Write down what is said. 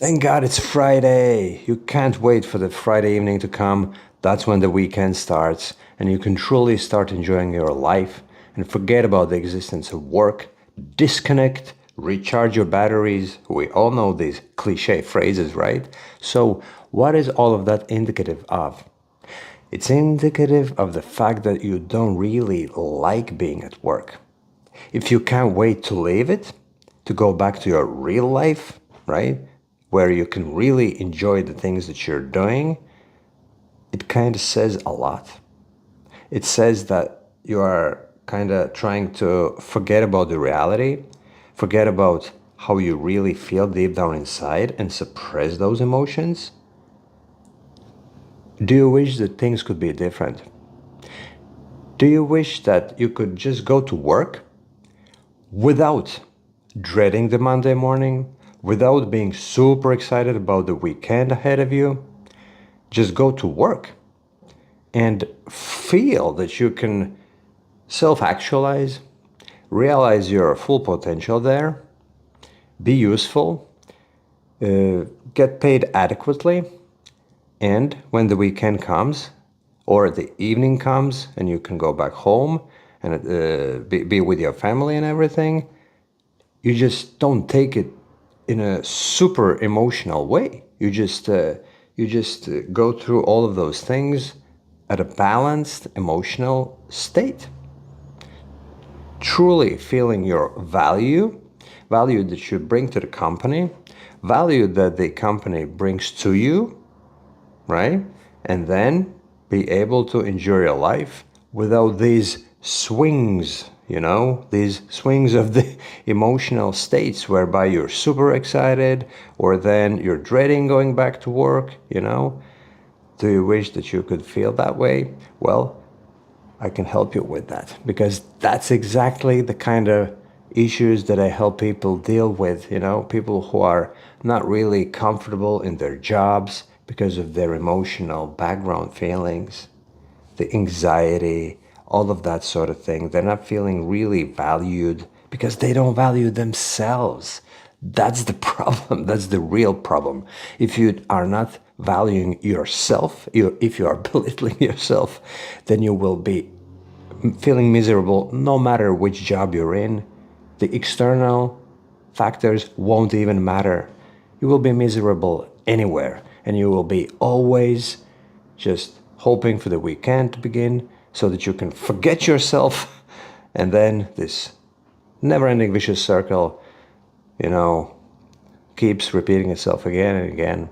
Thank God it's Friday. You can't wait for the Friday evening to come. That's when the weekend starts, and you can truly start enjoying your life and forget about the existence of work, disconnect, recharge your batteries. We all know these cliche phrases, right? So, what is all of that indicative of? It's indicative of the fact that you don't really like being at work. If you can't wait to leave it, to go back to your real life, right? Where you can really enjoy the things that you're doing, it kind of says a lot. It says that you are kind of trying to forget about the reality, forget about how you really feel deep down inside and suppress those emotions. Do you wish that things could be different? Do you wish that you could just go to work without dreading the Monday morning, without being super excited about the weekend ahead of you? Just go to work and feel that you can self actualize, realize your full potential there, be useful, get paid adequately, and when the weekend comes or the evening comes and you can go back home and be with your family and everything, you just don't take it in a super emotional way. You just go through all of those things at a balanced emotional state, truly feeling your value that you bring to the company, value that the company brings to you, right? And then be able to enjoy your life without these swings, these swings of the emotional states whereby you're super excited or then you're dreading going back to work. Do you wish that you could feel that way? Well, I can help you with that because that's exactly the kind of issues that I help people deal with, people who are not really comfortable in their jobs because of their emotional background feelings, the anxiety, all of that sort of thing. They're not feeling really valued because they don't value themselves. That's the problem. That's the real problem. If you are not valuing yourself, if you are belittling yourself, then you will be feeling miserable no matter which job you're in. The external factors won't even matter. You will be miserable anywhere, and you will be always just hoping for the weekend to begin so that you can forget yourself, and then this never ending vicious circle, you know, keeps repeating itself again and again.